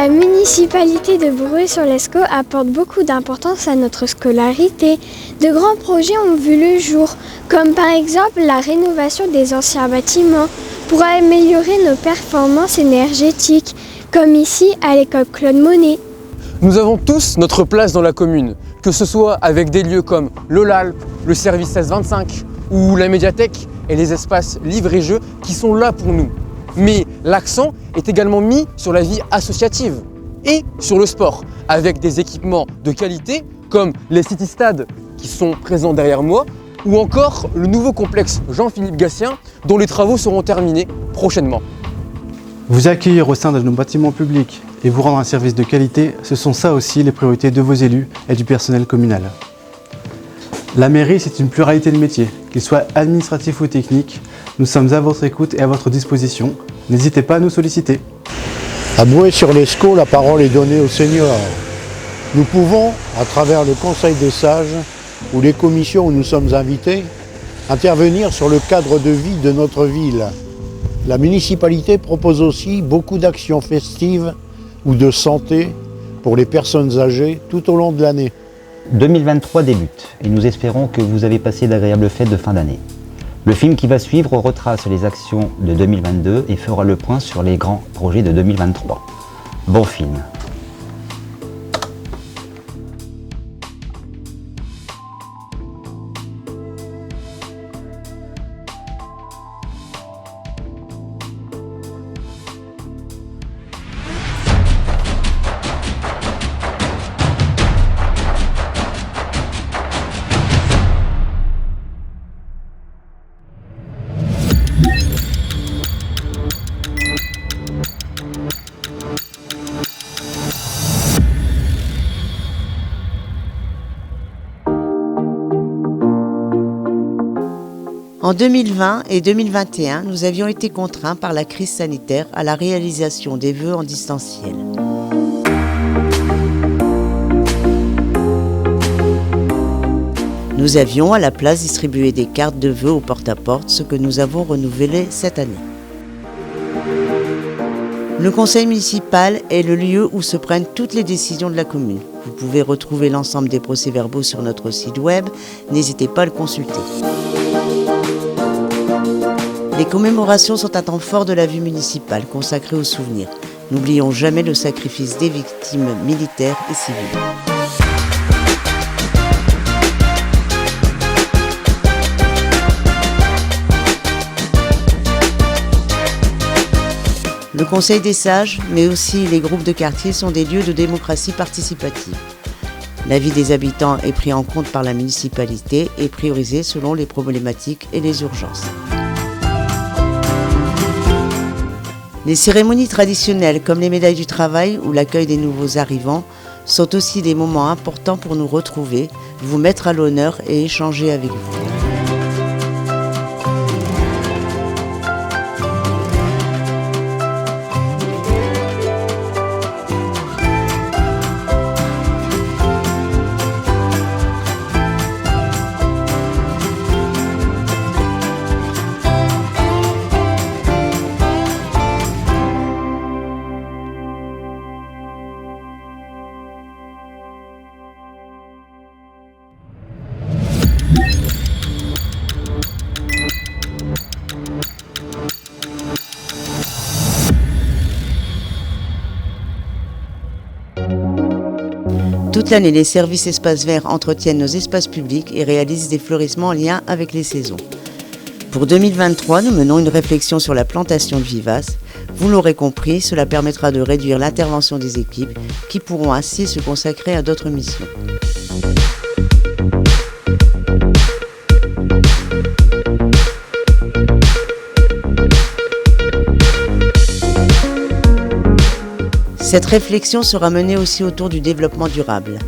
La municipalité de Bruay-sur-l'Escaut apporte beaucoup d'importance à notre scolarité. De grands projets ont vu le jour, comme par exemple la rénovation des anciens bâtiments pour améliorer nos performances énergétiques, comme ici à l'école Claude Monet. Nous avons tous notre place dans la commune, que ce soit avec des lieux comme l'Olalp, le service 1625 ou la médiathèque et les espaces livres et jeux qui sont là pour nous. Mais l'accent est également mis sur la vie associative et sur le sport, avec des équipements de qualité comme les city-stades qui sont présents derrière moi, ou encore le nouveau complexe Jean-Philippe Gatien dont les travaux seront terminés prochainement. Vous accueillir au sein de nos bâtiments publics et vous rendre un service de qualité, ce sont ça aussi les priorités de vos élus et du personnel communal. La mairie, c'est une pluralité de métiers, qu'ils soient administratifs ou techniques. Nous sommes à votre écoute et à votre disposition. N'hésitez pas à nous solliciter. À Bruay-sur-l'Escaut, la parole est donnée aux seniors. Nous pouvons, à travers le Conseil des sages ou les commissions où nous sommes invités, intervenir sur le cadre de vie de notre ville. La municipalité propose aussi beaucoup d'actions festives ou de santé pour les personnes âgées tout au long de l'année. 2023 débute et nous espérons que vous avez passé d'agréables fêtes de fin d'année. Le film qui va suivre retrace les actions de 2022 et fera le point sur les grands projets de 2023. Bon film. En 2020 et 2021, nous avions été contraints par la crise sanitaire à la réalisation des vœux en distanciel. Nous avions à la place distribué des cartes de vœux au porte-à-porte, ce que nous avons renouvelé cette année. Le conseil municipal est le lieu où se prennent toutes les décisions de la commune. Vous pouvez retrouver l'ensemble des procès-verbaux sur notre site web, n'hésitez pas à le consulter. Les commémorations sont un temps fort de la vie municipale, consacré aux souvenirs. N'oublions jamais le sacrifice des victimes militaires et civiles. Le Conseil des sages, mais aussi les groupes de quartier sont des lieux de démocratie participative. L'avis des habitants est pris en compte par la municipalité et priorisé selon les problématiques et les urgences. Les cérémonies traditionnelles comme les médailles du travail ou l'accueil des nouveaux arrivants sont aussi des moments importants pour nous retrouver, vous mettre à l'honneur et échanger avec vous. Toute l'année, les services espaces verts entretiennent nos espaces publics et réalisent des fleurissements en lien avec les saisons. Pour 2023, nous menons une réflexion sur la plantation de vivaces. Vous l'aurez compris, cela permettra de réduire l'intervention des équipes qui pourront ainsi se consacrer à d'autres missions. Cette réflexion sera menée aussi autour du développement durable.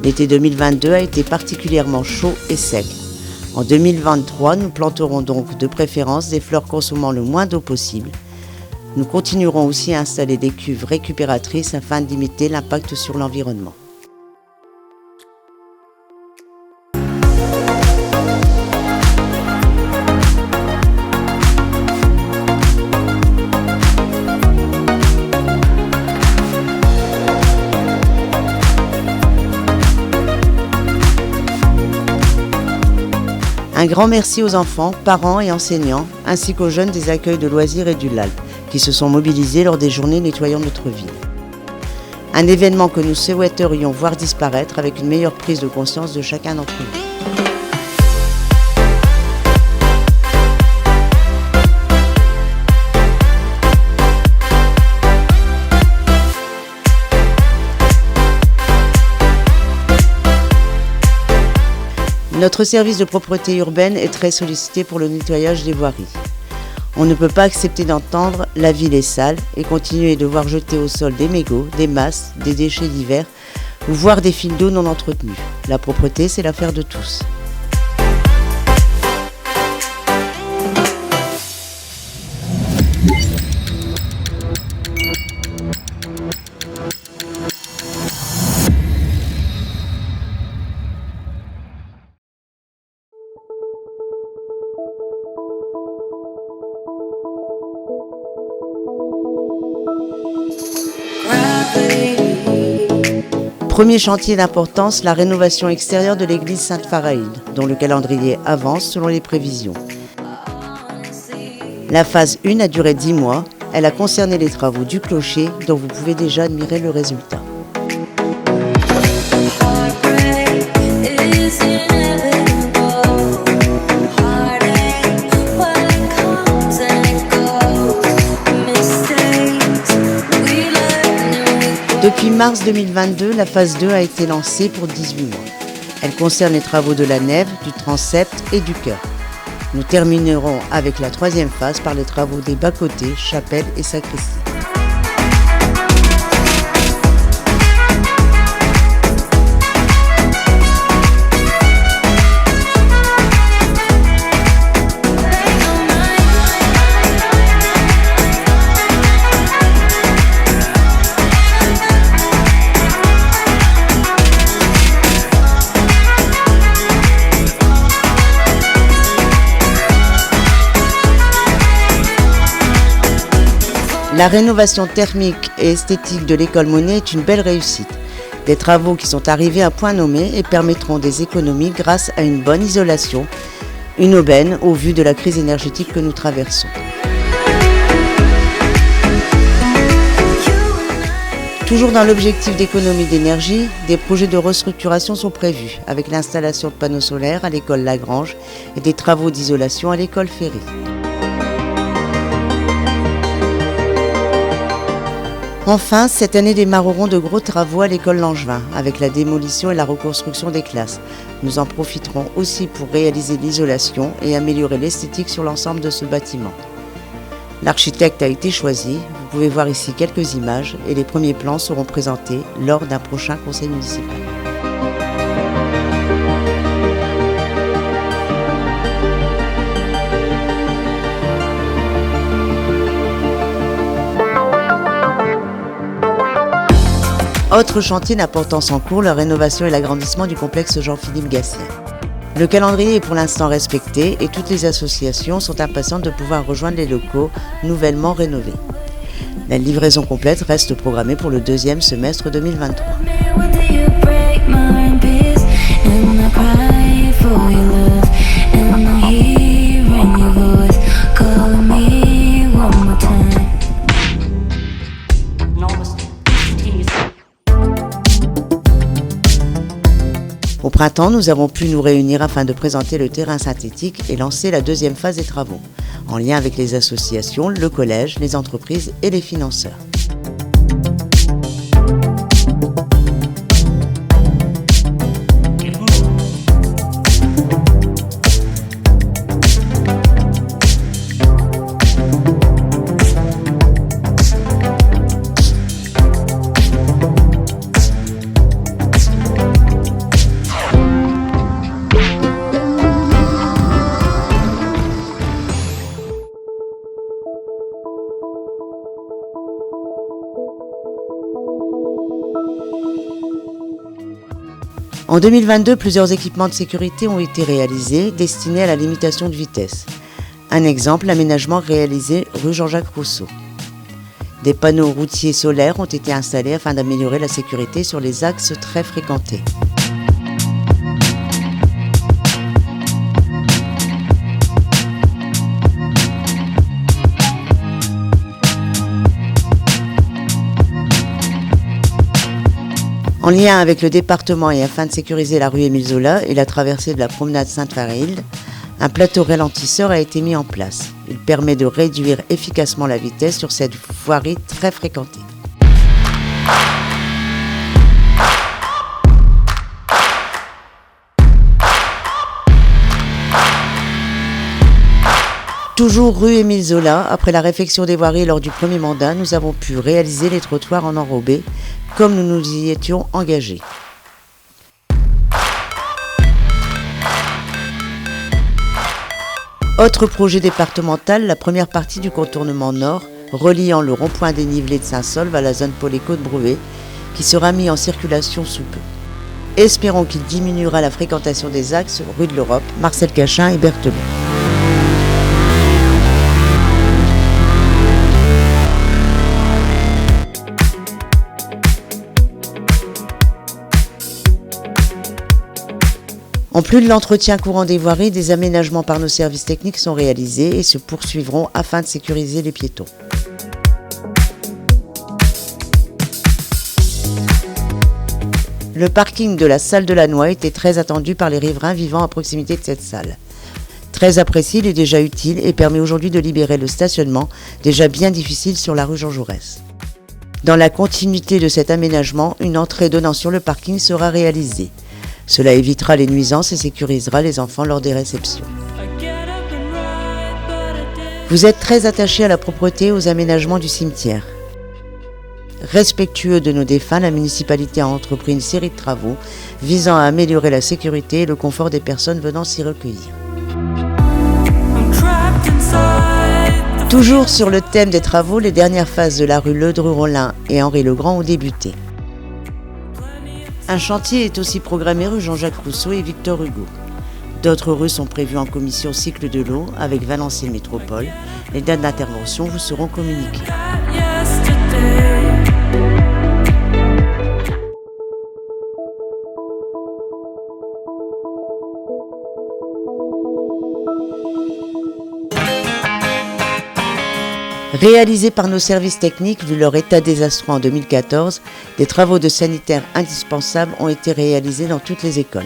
L'été 2022 a été particulièrement chaud et sec. En 2023, nous planterons donc de préférence des fleurs consommant le moins d'eau possible. Nous continuerons aussi à installer des cuves récupératrices afin de limiter l'impact sur l'environnement. Un grand merci aux enfants, parents et enseignants, ainsi qu'aux jeunes des accueils de loisirs et du LALP, qui se sont mobilisés lors des journées nettoyant notre ville. Un événement que nous souhaiterions voir disparaître avec une meilleure prise de conscience de chacun d'entre nous. Notre service de propreté urbaine est très sollicité pour le nettoyage des voiries. On ne peut pas accepter d'entendre « la ville est sale » et continuer de voir jeter au sol des mégots, des masses, des déchets divers ou voir des fils d'eau non entretenus. La propreté, c'est l'affaire de tous. Premier chantier d'importance, la rénovation extérieure de l'église Sainte-Faraïde, dont le calendrier avance selon les prévisions. La phase 1 a duré 10 mois. Elle a concerné les travaux du clocher, dont vous pouvez déjà admirer le résultat. Depuis mars 2022, la phase 2 a été lancée pour 18 mois. Elle concerne les travaux de la nef, du transept et du chœur. Nous terminerons avec la troisième phase par les travaux des bas-côtés, chapelle et sacristie. La rénovation thermique et esthétique de l'école Monet est une belle réussite. Des travaux qui sont arrivés à point nommé et permettront des économies grâce à une bonne isolation, une aubaine au vu de la crise énergétique que nous traversons. Toujours dans l'objectif d'économie d'énergie, des projets de restructuration sont prévus avec l'installation de panneaux solaires à l'école Lagrange et des travaux d'isolation à l'école Ferry. Enfin, cette année démarreront de gros travaux à l'école Langevin, avec la démolition et la reconstruction des classes. Nous en profiterons aussi pour réaliser l'isolation et améliorer l'esthétique sur l'ensemble de ce bâtiment. L'architecte a été choisi, vous pouvez voir ici quelques images et les premiers plans seront présentés lors d'un prochain conseil municipal. Autre chantier d'importance en cours, la rénovation et l'agrandissement du complexe Jean-Philippe Gatien. Le calendrier est pour l'instant respecté et toutes les associations sont impatientes de pouvoir rejoindre les locaux nouvellement rénovés. La livraison complète reste programmée pour le deuxième semestre 2023. Au printemps, nous avons pu nous réunir afin de présenter le terrain synthétique et lancer la deuxième phase des travaux, en lien avec les associations, le collège, les entreprises et les financeurs. En 2022, plusieurs équipements de sécurité ont été réalisés destinés à la limitation de vitesse. Un exemple, l'aménagement réalisé rue Jean-Jacques Rousseau. Des panneaux routiers solaires ont été installés afin d'améliorer la sécurité sur les axes très fréquentés. En lien avec le département et afin de sécuriser la rue Émile Zola et la traversée de la promenade Sainte-Farhilde, un plateau ralentisseur a été mis en place. Il permet de réduire efficacement la vitesse sur cette voirie très fréquentée. Toujours rue Émile Zola, après la réfection des voiries lors du premier mandat, nous avons pu réaliser les trottoirs en enrobé, comme nous nous y étions engagés. Autre projet départemental, la première partie du contournement nord, reliant le rond-point dénivelé de Saint-Saulve à la zone Poléco de Brouet, qui sera mis en circulation sous peu. Espérons qu'il diminuera la fréquentation des axes rue de l'Europe, Marcel Cachin et Berthelot. En plus de l'entretien courant des voiries, des aménagements par nos services techniques sont réalisés et se poursuivront afin de sécuriser les piétons. Le parking de la salle de la Noix était très attendu par les riverains vivant à proximité de cette salle. Très apprécié, il est déjà utile et permet aujourd'hui de libérer le stationnement, déjà bien difficile sur la rue Jean Jaurès. Dans la continuité de cet aménagement, une entrée donnant sur le parking sera réalisée. Cela évitera les nuisances et sécurisera les enfants lors des réceptions. Vous êtes très attaché à la propreté et aux aménagements du cimetière. Respectueux de nos défunts, la municipalité a entrepris une série de travaux visant à améliorer la sécurité et le confort des personnes venant s'y recueillir. Toujours sur le thème des travaux, les dernières phases de la rue Ledru-Rollin et Henri Legrand ont débuté. Un chantier est aussi programmé rue Jean-Jacques Rousseau et Victor Hugo. D'autres rues sont prévues en commission cycle de l'eau avec Valenciennes Métropole. Les dates d'intervention vous seront communiquées. Réalisés par nos services techniques, vu leur état désastreux en 2014, des travaux de sanitaires indispensables ont été réalisés dans toutes les écoles.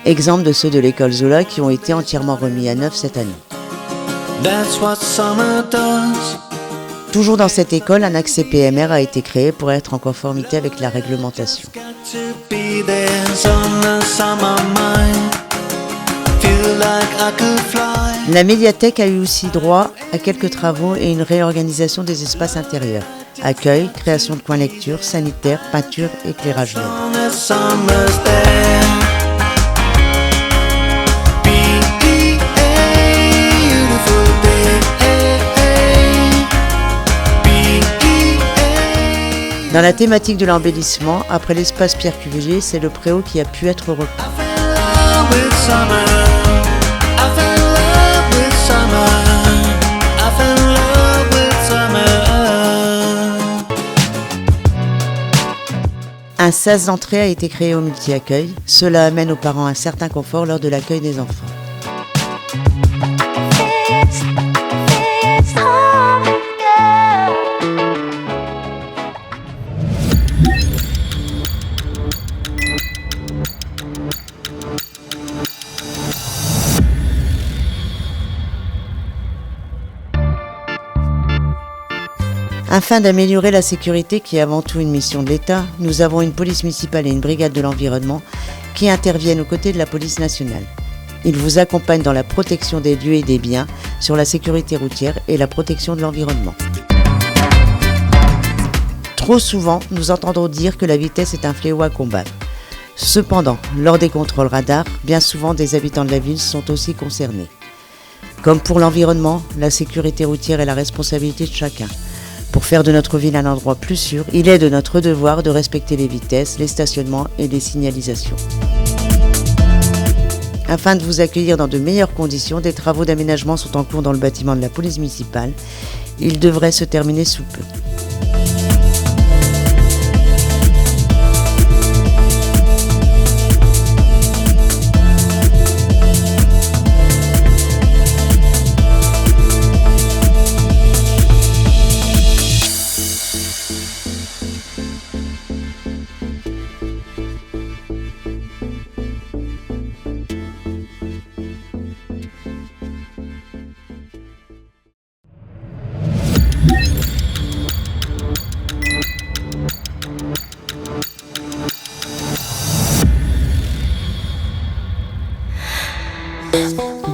Exemple de ceux de l'école Zola qui ont été entièrement remis à neuf cette année. Toujours dans cette école, un accès PMR a été créé pour être en conformité avec la réglementation. La médiathèque a eu aussi droit à quelques travaux et une réorganisation des espaces intérieurs. Accueil, création de coins lecture, sanitaire, peinture, éclairage LED. Dans la thématique de l'embellissement, après l'espace Pierre Cuvier, c'est le préau qui a pu être repris. Un sas d'entrée a été créé au multi-accueil. Cela amène aux parents un certain confort lors de l'accueil des enfants. Afin d'améliorer la sécurité, qui est avant tout une mission de l'État, nous avons une police municipale et une brigade de l'environnement qui interviennent aux côtés de la police nationale. Ils vous accompagnent dans la protection des lieux et des biens, sur la sécurité routière et la protection de l'environnement. Trop souvent, nous entendons dire que la vitesse est un fléau à combattre. Cependant, lors des contrôles radars, bien souvent des habitants de la ville sont aussi concernés. Comme pour l'environnement, la sécurité routière est la responsabilité de chacun. Pour faire de notre ville un endroit plus sûr, il est de notre devoir de respecter les vitesses, les stationnements et les signalisations. Afin de vous accueillir dans de meilleures conditions, des travaux d'aménagement sont en cours dans le bâtiment de la police municipale. Ils devraient se terminer sous peu.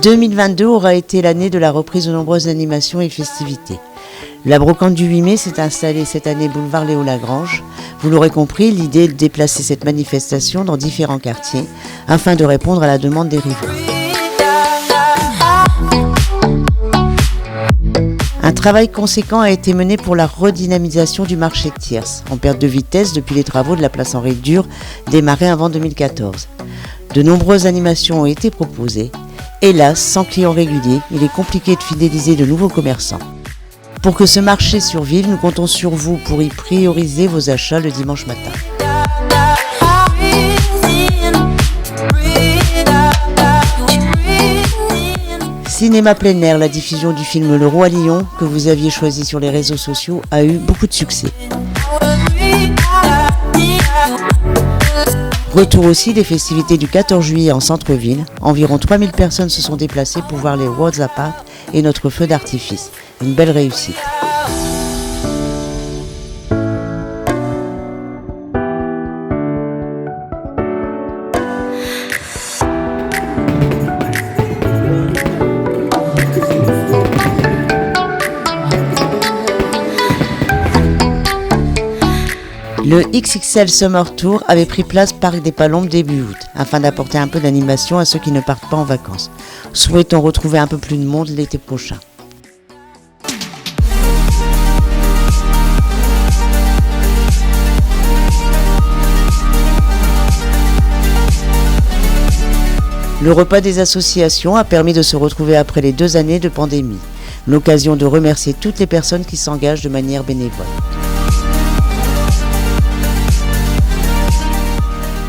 2022 aura été l'année de la reprise de nombreuses animations et festivités. La brocante du 8 mai s'est installée cette année boulevard Léo-Lagrange. Vous l'aurez compris, l'idée est de déplacer cette manifestation dans différents quartiers afin de répondre à la demande des riverains. Un travail conséquent a été mené pour la redynamisation du marché de Thiers, en perte de vitesse depuis les travaux de la place Henri Dur démarrés avant 2014. De nombreuses animations ont été proposées. Hélas, sans clients réguliers, il est compliqué de fidéliser de nouveaux commerçants. Pour que ce marché survive, nous comptons sur vous pour y prioriser vos achats le dimanche matin. Cinéma plein air, la diffusion du film Le Roi Lion, que vous aviez choisi sur les réseaux sociaux, a eu beaucoup de succès. Retour aussi des festivités du 14 juillet en centre-ville. Environ 3000 personnes se sont déplacées pour voir les Worlds Apart et notre feu d'artifice. Une belle réussite. Le XXL Summer Tour avait pris place Parc des Palombes début août, afin d'apporter un peu d'animation à ceux qui ne partent pas en vacances. Souhaitons retrouver un peu plus de monde l'été prochain. Le repas des associations a permis de se retrouver après les 2 années de pandémie. L'occasion de remercier toutes les personnes qui s'engagent de manière bénévole.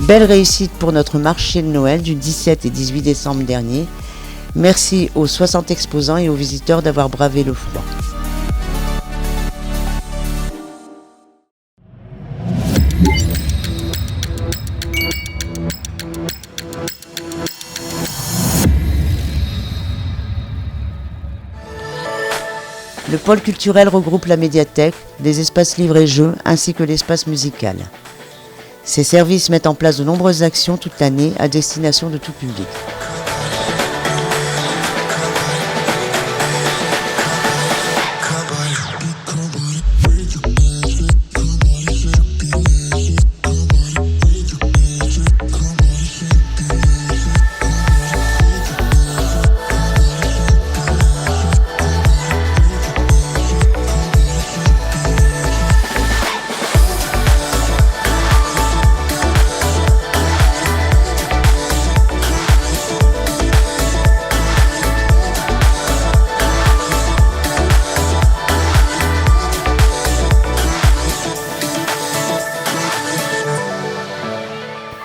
Belle réussite pour notre marché de Noël du 17 et 18 décembre dernier. Merci aux 60 exposants et aux visiteurs d'avoir bravé le froid. Le pôle culturel regroupe la médiathèque, les espaces livres et jeux ainsi que l'espace musical. Ces services mettent en place de nombreuses actions toute l'année à destination de tout public.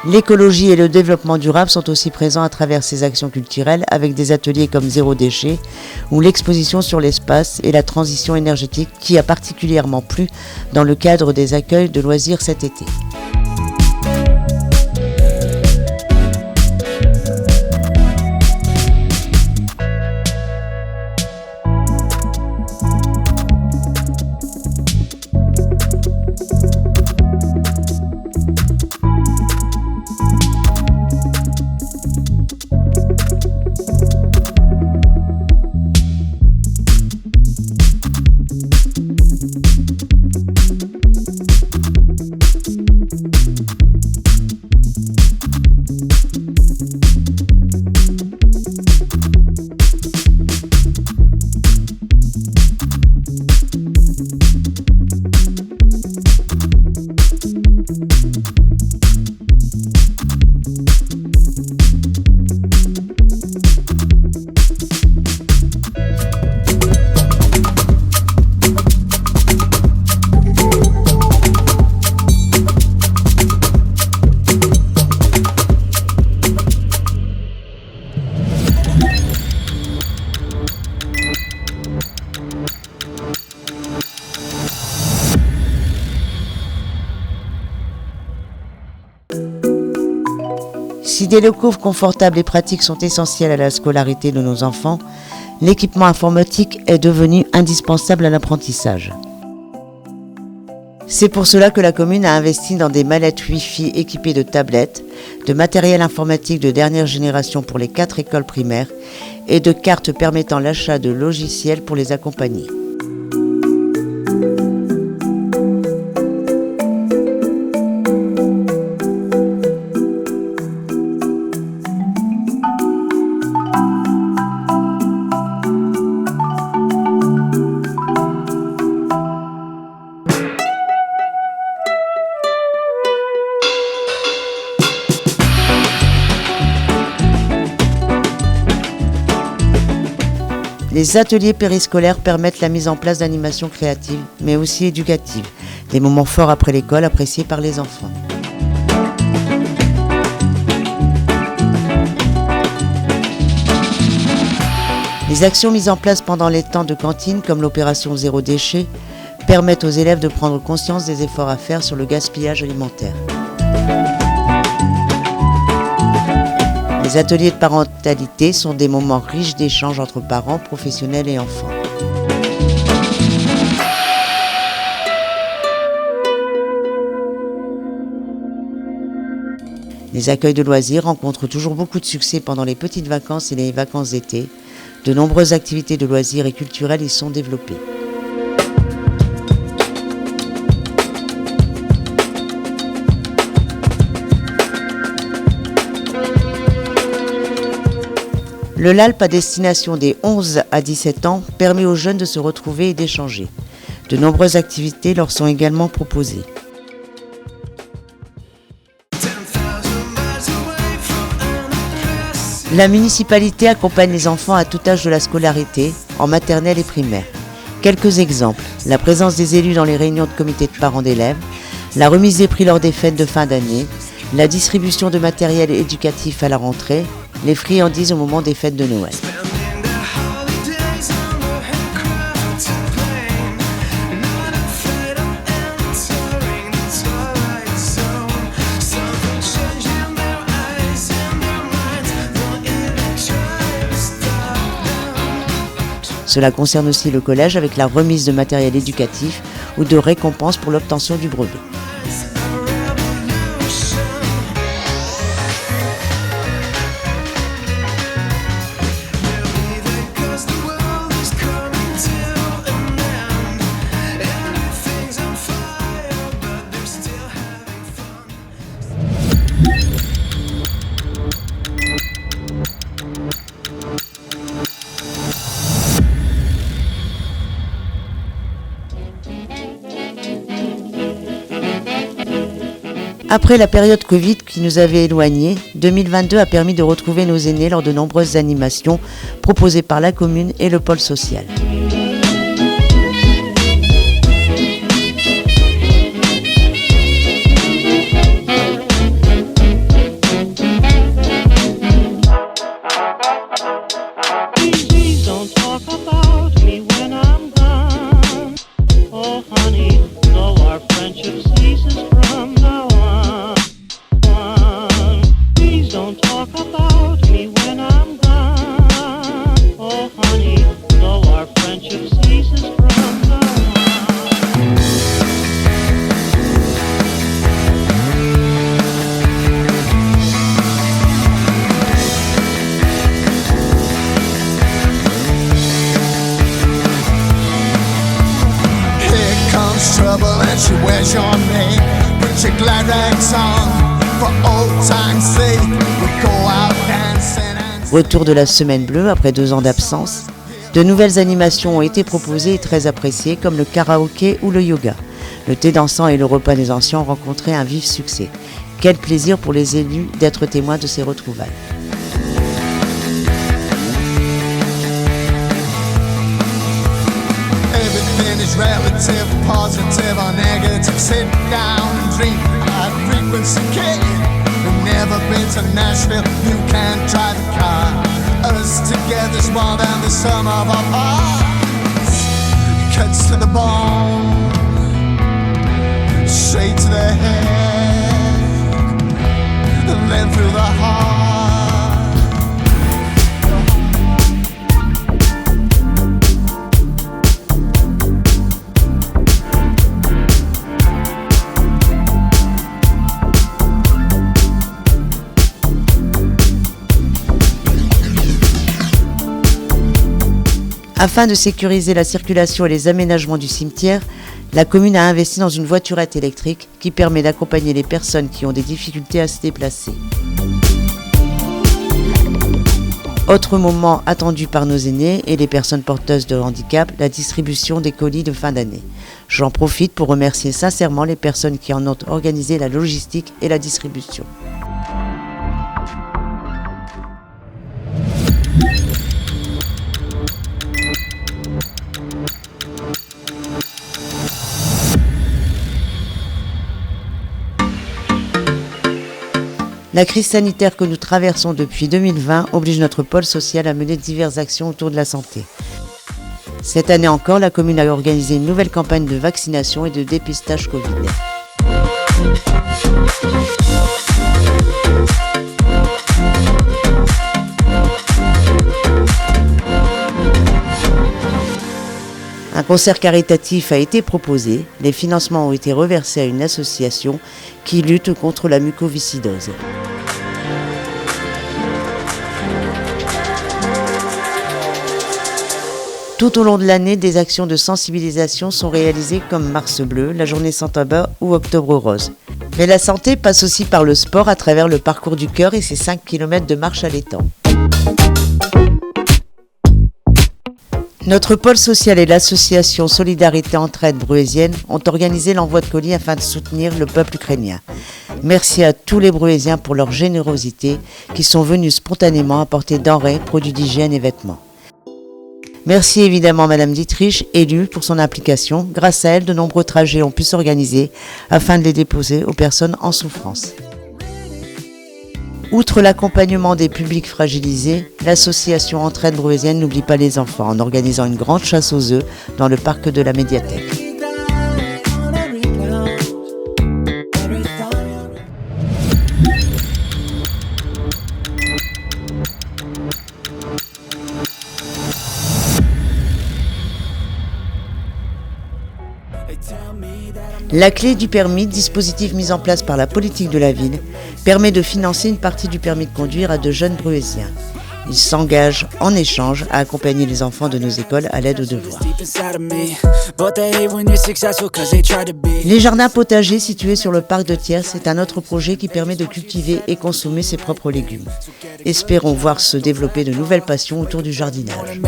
L'écologie et le développement durable sont aussi présents à travers ces actions culturelles avec des ateliers comme Zéro déchet ou l'exposition sur l'espace et la transition énergétique qui a particulièrement plu dans le cadre des accueils de loisirs cet été. Si des locaux confortables et pratiques sont essentiels à la scolarité de nos enfants, l'équipement informatique est devenu indispensable à l'apprentissage. C'est pour cela que la commune a investi dans des mallettes Wi-Fi équipées de tablettes, de matériel informatique de dernière génération pour les 4 écoles primaires et de cartes permettant l'achat de logiciels pour les accompagner. Les ateliers périscolaires permettent la mise en place d'animations créatives, mais aussi éducatives, des moments forts après l'école appréciés par les enfants. Les actions mises en place pendant les temps de cantine, comme l'opération Zéro déchet, permettent aux élèves de prendre conscience des efforts à faire sur le gaspillage alimentaire. Les ateliers de parentalité sont des moments riches d'échanges entre parents, professionnels et enfants. Les accueils de loisirs rencontrent toujours beaucoup de succès pendant les petites vacances et les vacances d'été. De nombreuses activités de loisirs et culturelles y sont développées. Le LALP à destination des 11 à 17 ans permet aux jeunes de se retrouver et d'échanger. De nombreuses activités leur sont également proposées. La municipalité accompagne les enfants à tout âge de la scolarité, en maternelle et primaire. Quelques exemples, la présence des élus dans les réunions de comités de parents d'élèves, la remise des prix lors des fêtes de fin d'année, la distribution de matériel éducatif à la rentrée, les friandises au moment des fêtes de Noël. Cela concerne aussi le collège avec la remise de matériel éducatif ou de récompenses pour l'obtention du brevet. Après la période Covid qui nous avait éloignés, 2022 a permis de retrouver nos aînés lors de nombreuses animations proposées par la commune et le pôle social. She wears your name, put your glad rags on. For old time's sake, we go out dancing and... Retour de la semaine bleue après 2 ans d'absence. De nouvelles animations ont été proposées et très appréciées comme le karaoké ou le yoga. Le thé dansant et le repas des anciens ont rencontré un vif succès. Quel plaisir pour les élus d'être témoins de ces retrouvailles. Relative, positive or negative, sit down and drink at frequency kid. You've never been to Nashville, you can't drive a car. Us together's more than the sum of our parts. Cuts to the bone, straight to the head, and then through the heart. Afin de sécuriser la circulation et les aménagements du cimetière, la commune a investi dans une voiturette électrique qui permet d'accompagner les personnes qui ont des difficultés à se déplacer. Autre moment attendu par nos aînés et les personnes porteuses de handicap, la distribution des colis de fin d'année. J'en profite pour remercier sincèrement les personnes qui en ont organisé la logistique et la distribution. La crise sanitaire que nous traversons depuis 2020 oblige notre pôle social à mener diverses actions autour de la santé. Cette année encore, la commune a organisé une nouvelle campagne de vaccination et de dépistage Covid. Un concert caritatif a été proposé. Les financements ont été reversés à une association qui lutte contre la mucoviscidose. Tout au long de l'année, des actions de sensibilisation sont réalisées comme Mars Bleu, la Journée sans tabac ou Octobre Rose. Mais la santé passe aussi par le sport à travers le parcours du cœur et ses 5 km de marche à l'étang. Notre pôle social et l'association Solidarité Entraide Bruésienne ont organisé l'envoi de colis afin de soutenir le peuple ukrainien. Merci à tous les Bruésiens pour leur générosité qui sont venus spontanément apporter denrées, produits d'hygiène et vêtements. Merci évidemment Madame Dietrich, élue, pour son implication. Grâce à elle, de nombreux trajets ont pu s'organiser afin de les déposer aux personnes en souffrance. Outre l'accompagnement des publics fragilisés, l'association Entraide Bruésienne n'oublie pas les enfants en organisant une grande chasse aux œufs dans le parc de la médiathèque. La clé du permis, dispositif mis en place par la politique de la ville, permet de financer une partie du permis de conduire à de jeunes Bruésiens. Ils s'engagent en échange à accompagner les enfants de nos écoles à l'aide aux devoirs. Les jardins potagers situés sur le parc de Thiers, c'est un autre projet qui permet de cultiver et consommer ses propres légumes. Espérons voir se développer de nouvelles passions autour du jardinage.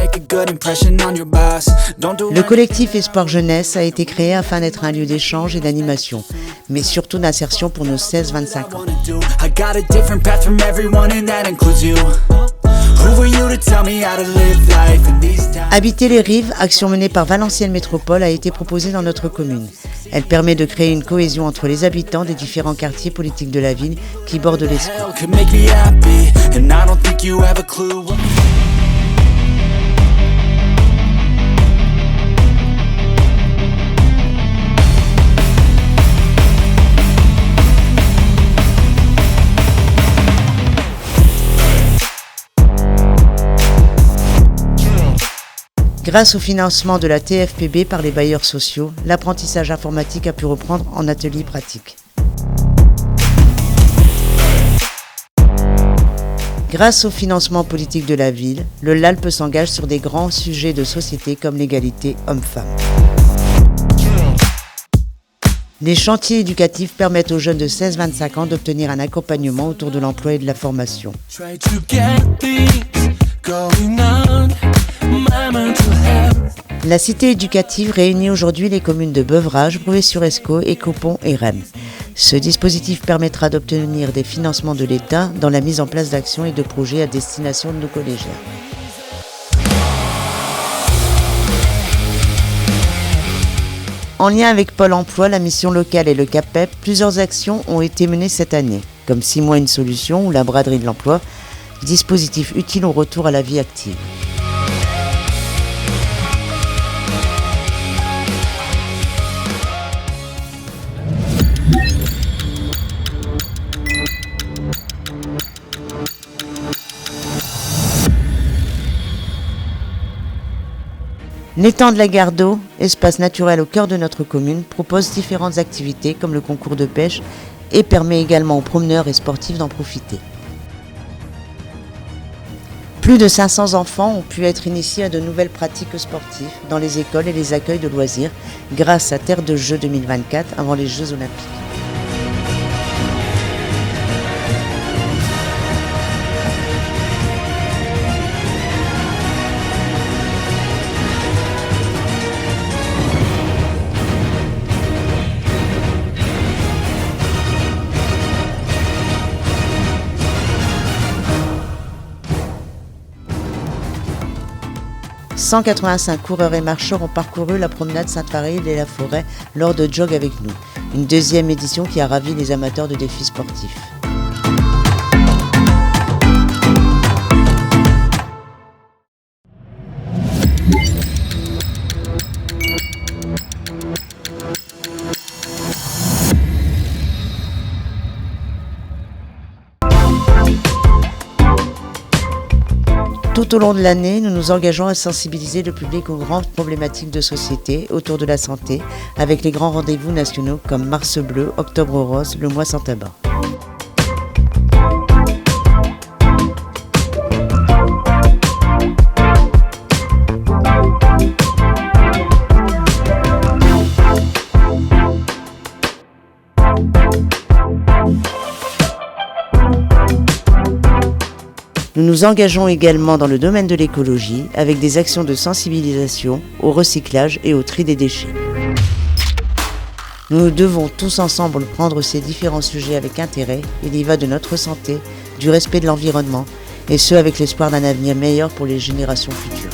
Le collectif Espoir Jeunesse a été créé afin d'être un lieu d'échange et d'animation, mais surtout d'insertion pour nos 16-25 ans. Habiter les rives, action menée par Valenciennes Métropole, a été proposée dans notre commune. Elle permet de créer une cohésion entre les habitants des différents quartiers politiques de la ville qui bordent l'Escaut. Grâce au financement de la TFPB par les bailleurs sociaux, l'apprentissage informatique a pu reprendre en atelier pratique. Grâce au financement politique de la ville, le LALP s'engage sur des grands sujets de société comme l'égalité homme-femme. Les chantiers éducatifs permettent aux jeunes de 16-25 ans d'obtenir un accompagnement autour de l'emploi et de la formation. La cité éducative réunit aujourd'hui les communes de Beuvrages, Bruay-sur-Escaut, Écopon et Rem. Ce dispositif permettra d'obtenir des financements de l'État dans la mise en place d'actions et de projets à destination de nos collégiens. En lien avec Pôle emploi, la mission locale et le CAPEP, plusieurs actions ont été menées cette année, comme 6 mois une solution ou la braderie de l'emploi, dispositif utile au retour à la vie active. L'étang de la Gare d'Eau, espace naturel au cœur de notre commune, propose différentes activités comme le concours de pêche et permet également aux promeneurs et sportifs d'en profiter. Plus de 500 enfants ont pu être initiés à de nouvelles pratiques sportives dans les écoles et les accueils de loisirs grâce à Terre de Jeux 2024 avant les Jeux Olympiques. « 185 coureurs et marcheurs ont parcouru la promenade Sainte-Farille et la forêt lors de Jog avec nous, une deuxième édition qui a ravi les amateurs de défis sportifs. Tout au long de l'année, nous nous engageons à sensibiliser le public aux grandes problématiques de société autour de la santé avec les grands rendez-vous nationaux comme Mars Bleu, Octobre Rose, le mois sans tabac. Nous nous engageons également dans le domaine de l'écologie avec des actions de sensibilisation au recyclage et au tri des déchets. Nous devons tous ensemble prendre ces différents sujets avec intérêt. Il y va de notre santé, du respect de l'environnement et ce avec l'espoir d'un avenir meilleur pour les générations futures.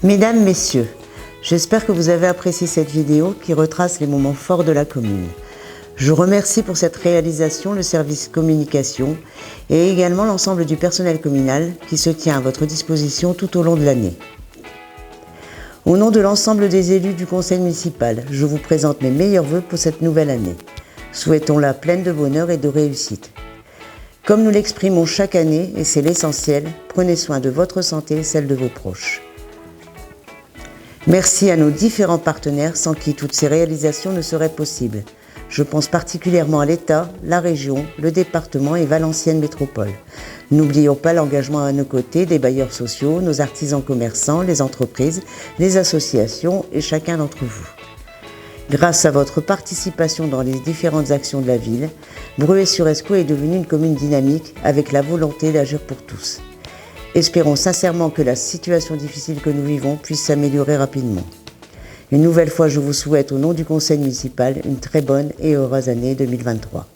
Mesdames, Messieurs, j'espère que vous avez apprécié cette vidéo qui retrace les moments forts de la commune. Je remercie pour cette réalisation le service communication et également l'ensemble du personnel communal qui se tient à votre disposition tout au long de l'année. Au nom de l'ensemble des élus du conseil municipal, je vous présente mes meilleurs vœux pour cette nouvelle année. Souhaitons-la pleine de bonheur et de réussite. Comme nous l'exprimons chaque année, et c'est l'essentiel, prenez soin de votre santé et celle de vos proches. Merci à nos différents partenaires sans qui toutes ces réalisations ne seraient possibles. Je pense particulièrement à l'État, la région, le département et Valenciennes Métropole. N'oublions pas l'engagement à nos côtés des bailleurs sociaux, nos artisans commerçants, les entreprises, les associations et chacun d'entre vous. Grâce à votre participation dans les différentes actions de la ville, Bruay-sur-Escaut est devenue une commune dynamique avec la volonté d'agir pour tous. Espérons sincèrement que la situation difficile que nous vivons puisse s'améliorer rapidement. Une nouvelle fois, je vous souhaite au nom du conseil municipal une très bonne et heureuse année 2023.